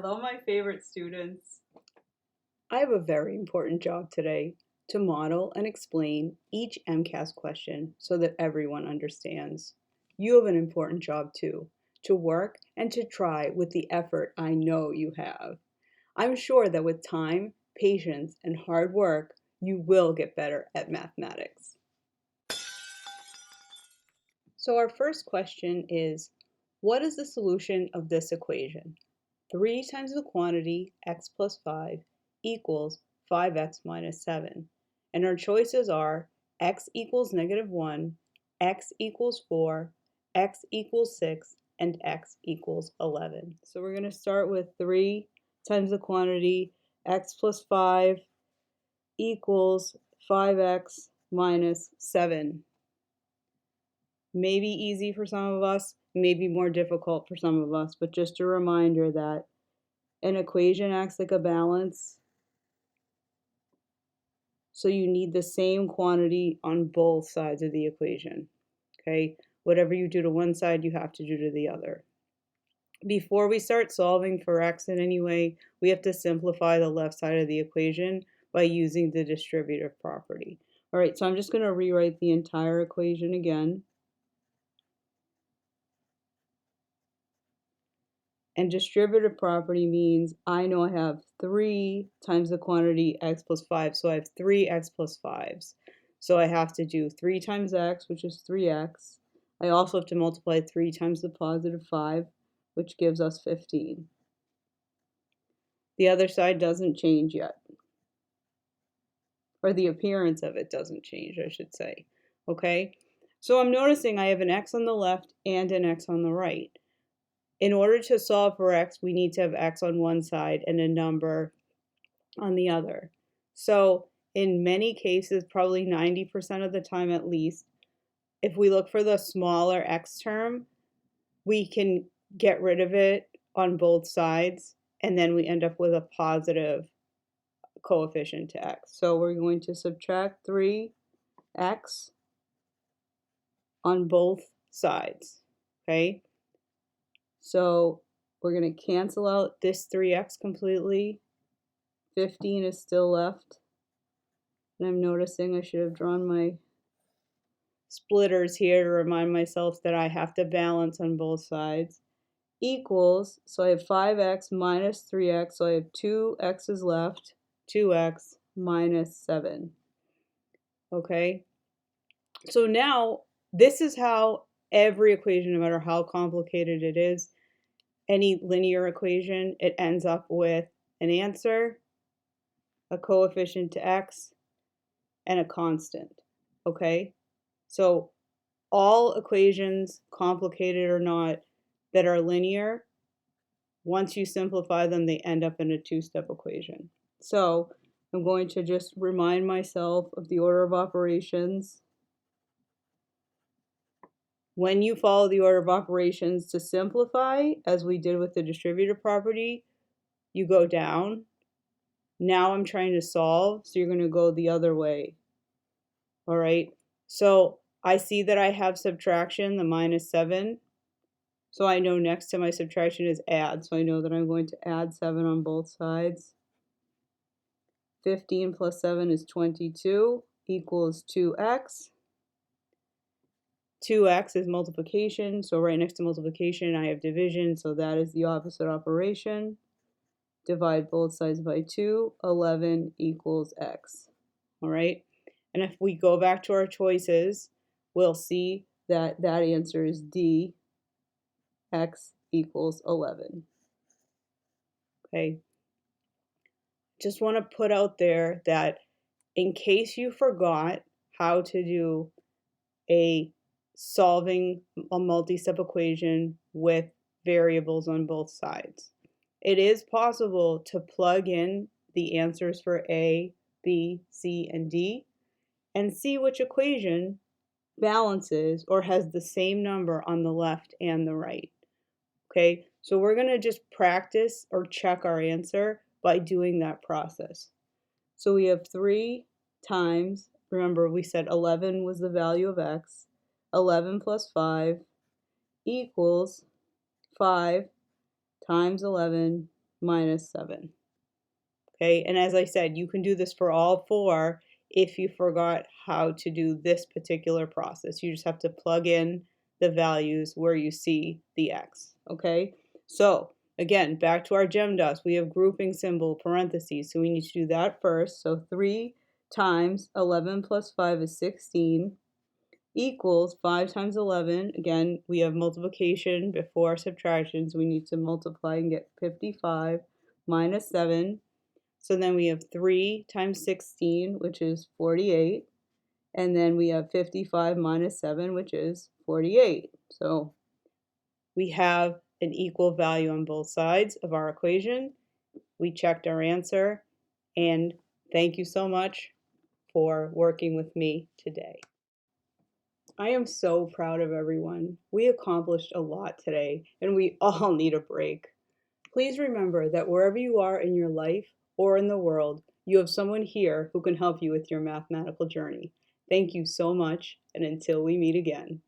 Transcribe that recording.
Hello, my favorite students. I have a very important job today to model and explain each MCAS question so that everyone understands. You have an important job too, to work and to try with the effort I know you have. I'm sure that with time, patience, and hard work, you will get better at mathematics. So our first question is, what is the solution of this equation? 3 times the quantity x plus 5 equals 5x minus 7. And our choices are x equals -1, x equals 4, x equals 6, and x equals 11. So we're going to start with 3 times the quantity x plus 5 equals 5x minus 7. Maybe easy for some of us, maybe more difficult for some of us, but just a reminder that an equation acts like a balance. So you need the same quantity on both sides of the equation, okay? Whatever you do to one side, you have to do to the other. Before we start solving for x in any way, we have to simplify the left side of the equation by using the distributive property. All right, so I'm just going to rewrite the entire equation again. And distributive property means I know I have 3 times the quantity x plus 5, so I have 3x plus 5s. So I have to do 3 times x, which is 3x. I also have to multiply 3 times the positive 5, which gives us 15. The other side doesn't change yet. Or the appearance of it doesn't change, I should say. Okay? So I'm noticing I have an x on the left and an x on the right. In order to solve for x, we need to have x on one side and a number on the other. So in many cases, probably 90% of the time at least, if we look for the smaller x term, we can get rid of it on both sides, and then we end up with a positive coefficient to x. So we're going to subtract 3x on both sides, okay? So we're going to cancel out this 3x completely. 15 is still left. And I'm noticing I should have drawn my splitters here to remind myself that I have to balance on both sides. Equals, so I have 5x minus 3x, so I have 2x's left, 2x minus 7. Okay? So now, this is how every equation, no matter how complicated it is, any linear equation, it ends up with an answer, a coefficient to x, and a constant, okay? So all equations, complicated or not, that are linear, once you simplify them, they end up in a two-step equation. So I'm going to just remind myself of the order of operations. When you follow the order of operations to simplify, as we did with the distributive property, you go down. Now I'm trying to solve, so you're going to go the other way. All right, so I see that I have subtraction, the minus 7. So I know next to my subtraction is add. So I know that I'm going to add 7 on both sides. 15 plus 7 is 22 equals 2x. 2x is multiplication, so right next to multiplication I have division, so that is the opposite operation. Divide both sides by 2, 11 equals x. All right, and if we go back to our choices, we'll see that that answer is D, x equals 11. Okay, just want to put out there that in case you forgot how to do solving a multi-step equation with variables on both sides, it is possible to plug in the answers for A, B, C, and D and see which equation balances or has the same number on the left and the right. Okay, so we're going to just practice or check our answer by doing that process. So we have 3 times, remember we said 11 was the value of x, 11 plus 5 equals 5 times 11 minus 7. Okay, and as I said, you can do this for all 4 if you forgot how to do this particular process. You just have to plug in the values where you see the x, okay? So again, back to our GEMDAS, we have grouping symbol parentheses, so we need to do that first. So 3 times 11 plus 5 is 16 equals 5 times 11. Again, we have multiplication before subtraction, so we need to multiply and get 55 minus 7. So then we have 3 times 16, which is 48. And then we have 55 minus 7, which is 48. So we have an equal value on both sides of our equation. We checked our answer. And thank you so much for working with me today. I am so proud of everyone. We accomplished a lot today, and we all need a break. Please remember that wherever you are in your life or in the world, you have someone here who can help you with your mathematical journey. Thank you so much, and until we meet again.